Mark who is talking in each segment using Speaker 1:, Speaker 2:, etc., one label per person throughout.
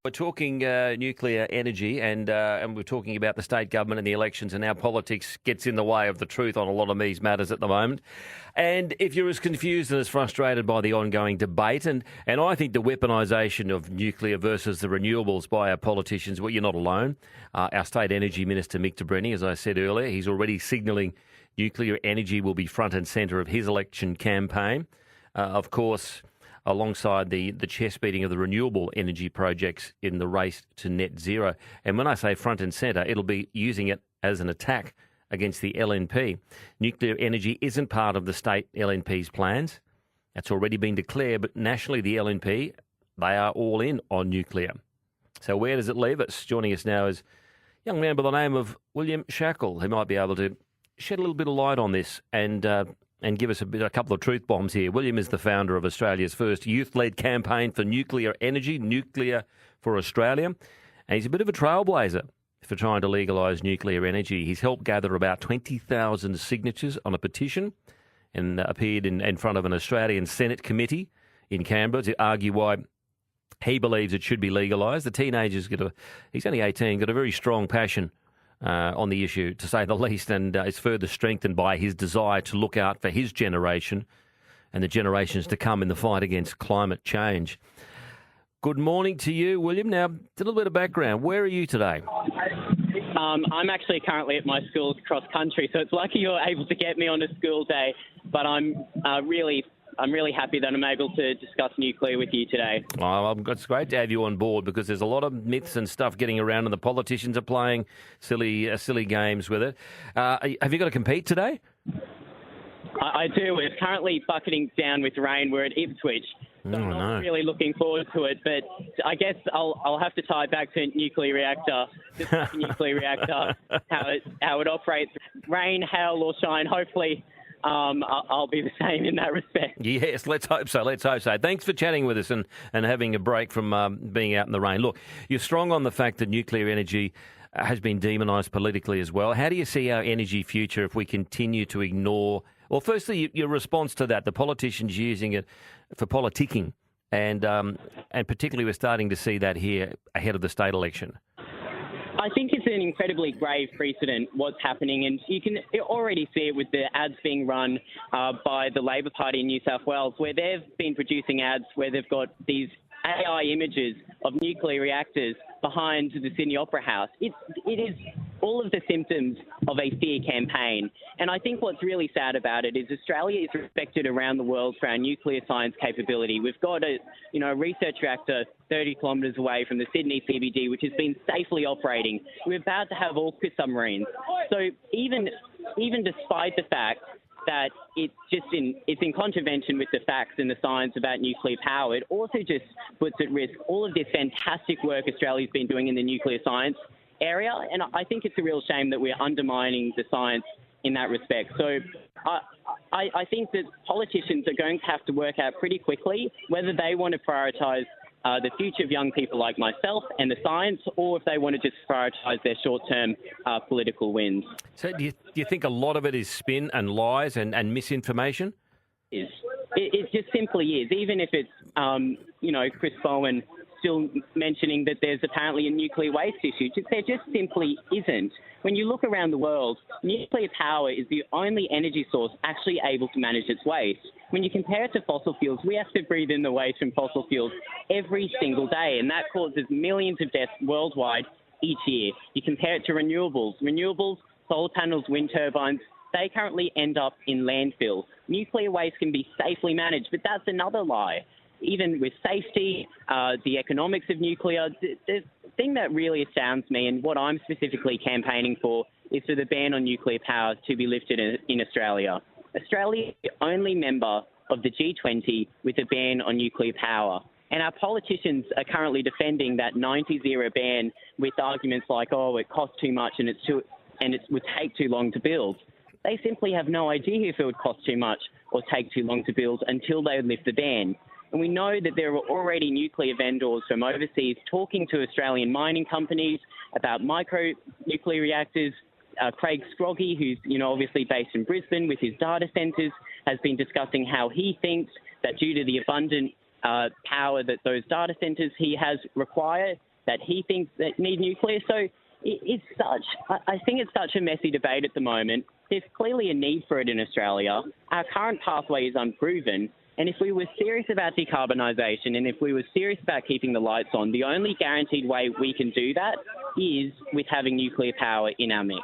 Speaker 1: We're talking nuclear energy and we're talking about the state government and the elections and how politics gets in the way of the truth on a lot of these matters at the moment. And if you're as confused and as frustrated by the ongoing debate, and I think the weaponisation of nuclear versus the renewables by our politicians, well, you're not alone. Our State Energy Minister, Mick de Brenni, as I said earlier, he's already signalling nuclear energy will be front and centre of his election campaign. Of course, alongside the chest beating of the renewable energy projects in the race to net zero. And when I say front and centre, it'll be using it as an attack against the LNP. Nuclear energy isn't part of the state LNP's plans. That's already been declared, but nationally the LNP, they are all in on nuclear. So where does it leave us? Joining us now is a young man by the name of Will Shackel, who might be able to shed a little bit of light on this and give us a couple of truth bombs here. William is the founder of Australia's first youth-led campaign for nuclear energy, Nuclear for Australia. And he's a bit of a trailblazer for trying to legalise nuclear energy. He's helped gather about 20,000 signatures on a petition and appeared in front of an Australian Senate committee in Canberra to argue why he believes it should be legalised. The teenager's he's only 18, got a very strong passion on the issue, to say the least, and is further strengthened by his desire to look out for his generation and the generations to come in the fight against climate change. Good morning to you, William. Now, a little bit of background. Where are you today?
Speaker 2: I'm actually currently at my school cross country, so it's lucky you're able to get me on a school day, but I'm really happy that I'm able to discuss nuclear with you today.
Speaker 1: Well, it's great to have you on board because there's a lot of myths and stuff getting around and the politicians are playing silly games with it. Have you got to compete today?
Speaker 2: I do. It's currently bucketing down with rain. We're at Ipswich. So I'm not really looking forward to it, but I guess I'll have to tie back to nuclear reactor, how it operates. Rain, hail or shine, hopefully I'll be the same in that respect.
Speaker 1: Yes, let's hope so. Thanks for chatting with us and having a break from being out in the rain. Look, you're strong on the fact that nuclear energy has been demonised politically as well. How do you see our energy future if we continue to ignore... Well, firstly, your response to that, the politicians using it for politicking, and particularly we're starting to see that here ahead of the state election.
Speaker 2: I think it's an incredibly grave precedent what's happening, and you can already see it with the ads being run by the Labor Party in New South Wales, where they've been producing ads where they've got these AI images of nuclear reactors behind the Sydney Opera House. It is all of the symptoms of a fear campaign. And I think what's really sad about it is Australia is respected around the world for our nuclear science capability. We've got a research reactor 30 kilometres away from the Sydney CBD, which has been safely operating. We're about to have AUKUS submarines. So even despite the fact that it's in contravention with the facts and the science about nuclear power, it also just puts at risk all of this fantastic work Australia's been doing in the nuclear science area. And I think it's a real shame that we're undermining the science in that respect. So I think that politicians are going to have to work out pretty quickly whether they want to prioritise the future of young people like myself and the science, or if they want to just prioritise their short-term political wins.
Speaker 1: So do you think a lot of it is spin and lies and misinformation?
Speaker 2: It just simply is. Even if it's, Chris Bowen still mentioning that there's apparently a nuclear waste issue. There just simply isn't. When you look around the world, nuclear power is the only energy source actually able to manage its waste. When you compare it to fossil fuels, we have to breathe in the waste from fossil fuels every single day, and that causes millions of deaths worldwide each year. You compare it to renewables. Renewables, solar panels, wind turbines, they currently end up in landfills. Nuclear waste can be safely managed, but that's another lie. Even with safety, the economics of nuclear, the thing that really astounds me and what I'm specifically campaigning for is for the ban on nuclear power to be lifted in Australia. Australia is the only member of the G20 with a ban on nuclear power. And our politicians are currently defending that 90-0 ban with arguments like, it costs too much and it would take too long to build. They simply have no idea if it would cost too much or take too long to build until they lift the ban. And we know that there are already nuclear vendors from overseas talking to Australian mining companies about micro-nuclear reactors. Craig Scroggy, who's obviously based in Brisbane with his data centres, has been discussing how he thinks that due to the abundant power that those data centres he has require that he thinks that need nuclear. So I think it's such a messy debate at the moment. There's clearly a need for it in Australia. Our current pathway is unproven. And if we were serious about decarbonisation and if we were serious about keeping the lights on, the only guaranteed way we can do that is with having nuclear power in our mix.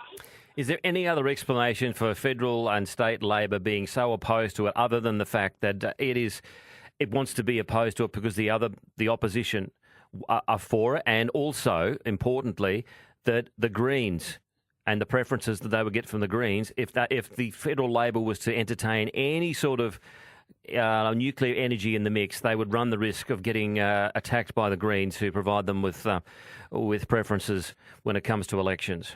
Speaker 1: Is there any other explanation for federal and state Labor being so opposed to it other than the fact that it wants to be opposed to it because the opposition are for it, and also, importantly, that the Greens and the preferences that they would get from the Greens, if the federal Labor was to entertain any sort of nuclear energy in the mix, they would run the risk of getting attacked by the Greens, who provide them with preferences when it comes to elections?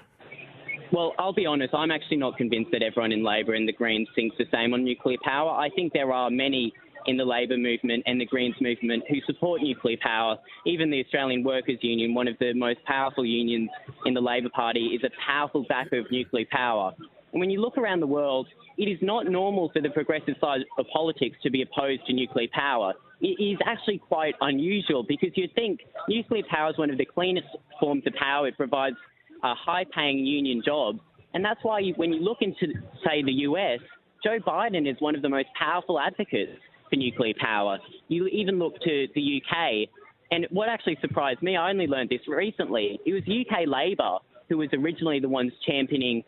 Speaker 2: Well, I'll be honest, I'm actually not convinced that everyone in Labor and the Greens thinks the same on nuclear power. I think there are many in the Labor movement and the Greens movement who support nuclear power. Even the Australian Workers' Union, one of the most powerful unions in the Labor Party, is a powerful backer of nuclear power. And when you look around the world, it is not normal for the progressive side of politics to be opposed to nuclear power. It is actually quite unusual because you'd think nuclear power is one of the cleanest forms of power. It provides high-paying union jobs. And that's why when you look into, say, the US, Joe Biden is one of the most powerful advocates for nuclear power. You even look to the UK, and what actually surprised me, I only learned this recently, it was UK Labor who was originally the ones championing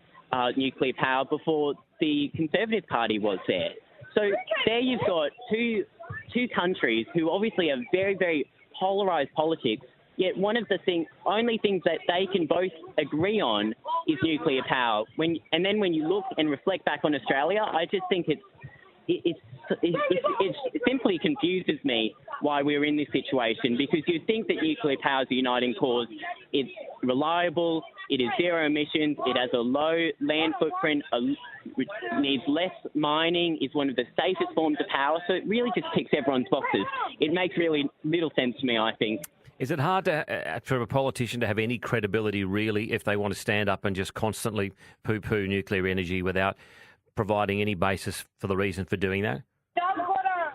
Speaker 2: nuclear power before the Conservative Party was there. So there you've got two countries who obviously have very, very polarised politics, yet one of the only things that they can both agree on is nuclear power. And then when you look and reflect back on Australia, I just think it simply confuses me why we're in this situation, because you'd think that nuclear power is a uniting cause. It's reliable, it is zero emissions, it has a low land footprint, needs less mining, is one of the safest forms of power, so it really just ticks everyone's boxes. It makes really little sense to me, I think.
Speaker 1: Is it hard for a politician to have any credibility, really, if they want to stand up and just constantly poo-poo nuclear energy without providing any basis for the reason for doing that?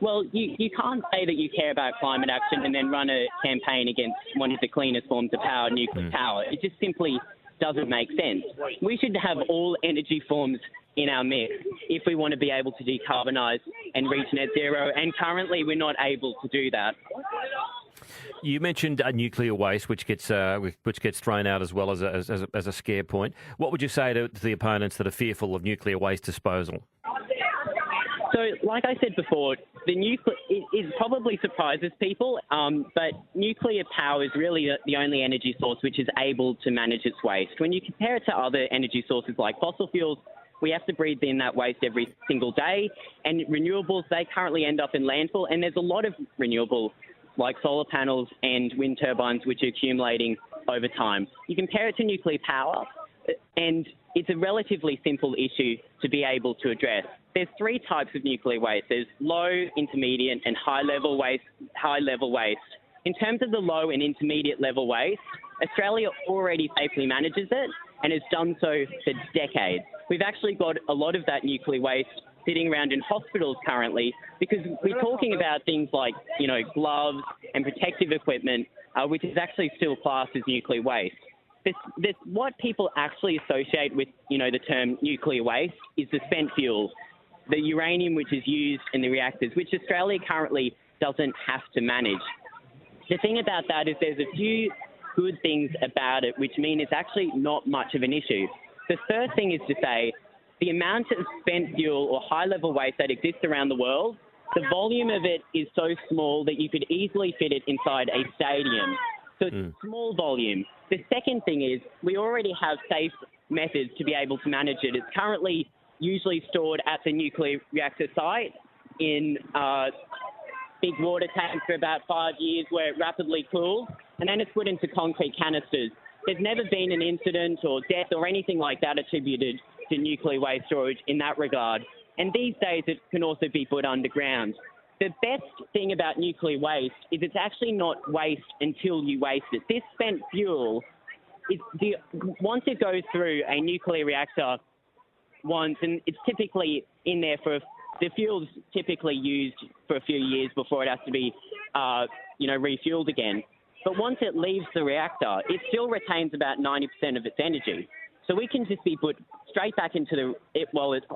Speaker 2: Well, you can't say that you care about climate action and then run a campaign against one of the cleanest forms of power, nuclear power. It just simply doesn't make sense. We should have all energy forms in our mix if we want to be able to decarbonise and reach net zero, and currently we're not able to do that.
Speaker 1: You mentioned nuclear waste, which gets thrown out as well as a scare point. What would you say to the opponents that are fearful of nuclear waste disposal?
Speaker 2: So, like I said before, it probably surprises people, but nuclear power is really the only energy source which is able to manage its waste. When you compare it to other energy sources like fossil fuels, we have to breathe in that waste every single day, and renewables, they currently end up in landfill, and there's a lot of renewable, like solar panels and wind turbines, which are accumulating over time. You compare it to nuclear power, and it's a relatively simple issue to be able to address. There's three types of nuclear waste. There's low, intermediate, and high-level waste. In terms of the low and intermediate level waste, Australia already safely manages it and has done so for decades. We've actually got a lot of that nuclear waste sitting around in hospitals currently, because we're talking about things like, gloves and protective equipment, which is actually still classed as nuclear waste. What people actually associate with, the term nuclear waste is the spent fuel, the uranium which is used in the reactors, which Australia currently doesn't have to manage. The thing about that is there's a few good things about it, which mean it's actually not much of an issue. The first thing is to say the amount of spent fuel or high-level waste that exists around the world, the volume of it is so small that you could easily fit it inside a stadium. So it's small volume. The second thing is we already have safe methods to be able to manage it. It's currently usually stored at the nuclear reactor site in big water tanks for about 5 years where it rapidly cools, and then it's put into concrete canisters. There's never been an incident or death or anything like that attributed to nuclear waste storage in that regard. And these days it can also be put underground. The best thing about nuclear waste is it's actually not waste until you waste it. This spent fuel, once it goes through a nuclear reactor once, and it's typically in there for the fuel's typically used for a few years before it has to be, refueled again. But once it leaves the reactor, it still retains about 90% of its energy. So we can just be put straight back into it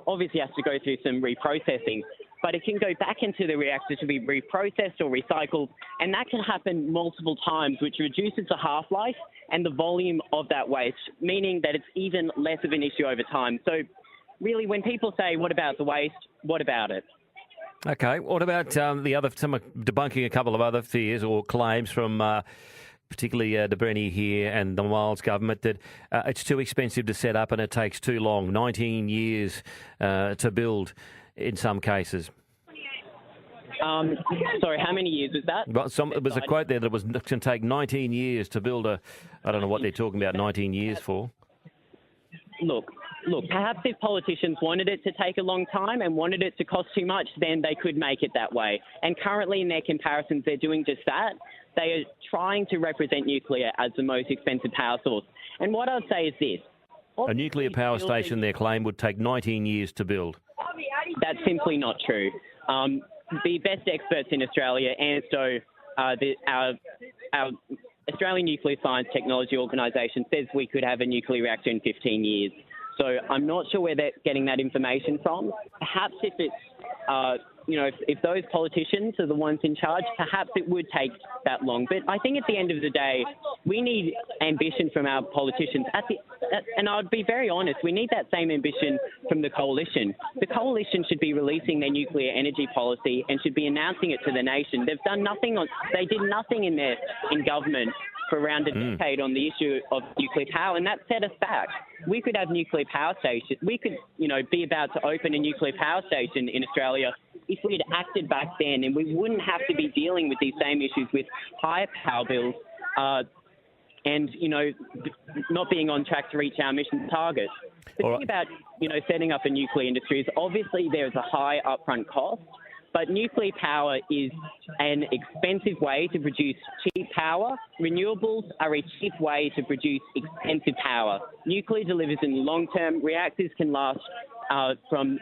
Speaker 2: obviously has to go through some reprocessing, but it can go back into the reactor to be reprocessed or recycled, and that can happen multiple times, which reduces the half-life and the volume of that waste, meaning that it's even less of an issue over time. So really, when people say, what about the waste, what about it?
Speaker 1: Okay, what about debunking a couple of other fears or claims from particularly De Brenny here and the Miles government that it's too expensive to set up and it takes too long, 19 years to build in some cases?
Speaker 2: Sorry, how many years was that?
Speaker 1: Well, it was a quote there that it can take 19 years to build I don't know what they're talking about 19 years for.
Speaker 2: Look, perhaps if politicians wanted it to take a long time and wanted it to cost too much, then they could make it that way. And currently in their comparisons, they're doing just that. They are trying to represent nuclear as the most expensive power source. And what I'd say is this.
Speaker 1: A nuclear power station, their claim, would take 19 years to build.
Speaker 2: That's simply not true. The best experts in Australia, ANSTO, our Australian Nuclear Science Technology Organisation, says we could have a nuclear reactor in 15 years. So I'm not sure where they're getting that information from. Perhaps if it's, if those politicians are the ones in charge, perhaps it would take that long. But I think at the end of the day, we need ambition from our politicians. And I'd be very honest, we need that same ambition from the coalition. The coalition should be releasing their nuclear energy policy and should be announcing it to the nation. They did nothing in government for around a decade on the issue of nuclear power, and that set us back. We could have nuclear power stations. We could, be about to open a nuclear power station in Australia if we had acted back then, and we wouldn't have to be dealing with these same issues with higher power bills and, not being on track to reach our emission targets. The thing about, setting up a nuclear industry is obviously there's a high upfront cost, but nuclear power is an expensive way to produce cheap power. Renewables are a cheap way to produce expensive power. Nuclear delivers in the long term. Reactors can last from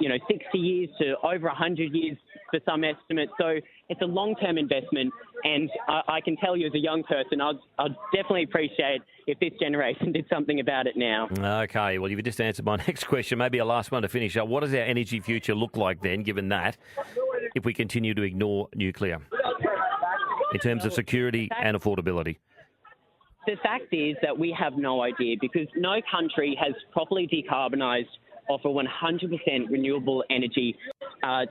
Speaker 2: 60 years to over 100 years for some estimates. So it's a long-term investment, and I can tell you as a young person, I'd definitely appreciate if this generation did something about it now.
Speaker 1: Okay, well, you've just answered my next question. Maybe a last one to finish up. What does our energy future look like then, given that, if we continue to ignore nuclear, in terms of security and affordability?
Speaker 2: The fact is that we have no idea, because no country has properly decarbonised off a 100% renewable energy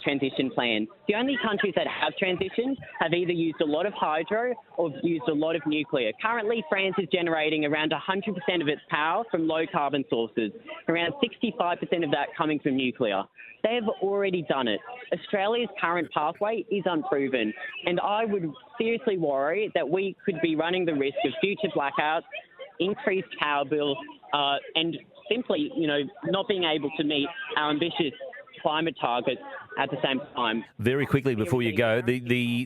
Speaker 2: transition plan. The only countries that have transitioned have either used a lot of hydro or used a lot of nuclear. Currently, France is generating around 100% of its power from low carbon sources, around 65% of that coming from nuclear. They have already done it. Australia's current pathway is unproven, and I would seriously worry that we could be running the risk of future blackouts, increased power bills, and simply, not being able to meet our ambitious climate targets at the same time.
Speaker 1: Very quickly before you go, the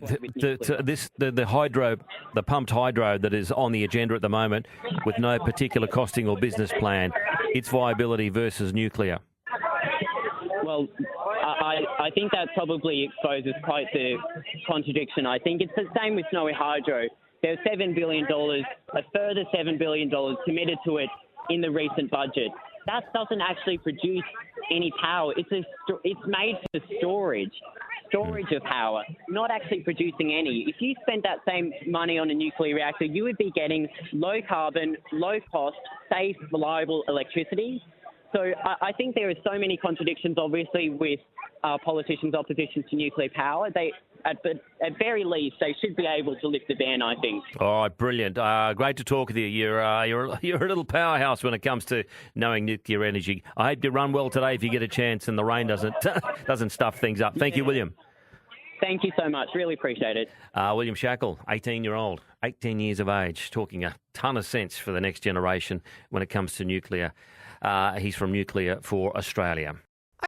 Speaker 1: pumped hydro that is on the agenda at the moment, with no particular costing or business plan, its viability versus nuclear.
Speaker 2: Well, I think that probably exposes quite the contradiction. I think it's the same with Snowy Hydro. There's $7 billion, a further $7 billion committed to it in the recent budget. That doesn't actually produce any power. It's made for storage of power, not actually producing any. If you spent that same money on a nuclear reactor, you would be getting low carbon, low cost, safe, reliable electricity. So I think there are so many contradictions, obviously, with politicians' opposition to nuclear power. At very least, they should be able to lift the ban, I think.
Speaker 1: All right, brilliant. Great to talk with you. You're a little powerhouse when it comes to knowing nuclear energy. I hope you run well today if you get a chance and the rain doesn't stuff things up. Thank you, William.
Speaker 2: Thank you so much. Really appreciate it.
Speaker 1: William Shackel, 18-year-old, 18 years of age, talking a ton of sense for the next generation when it comes to nuclear. He's from Nuclear for Australia.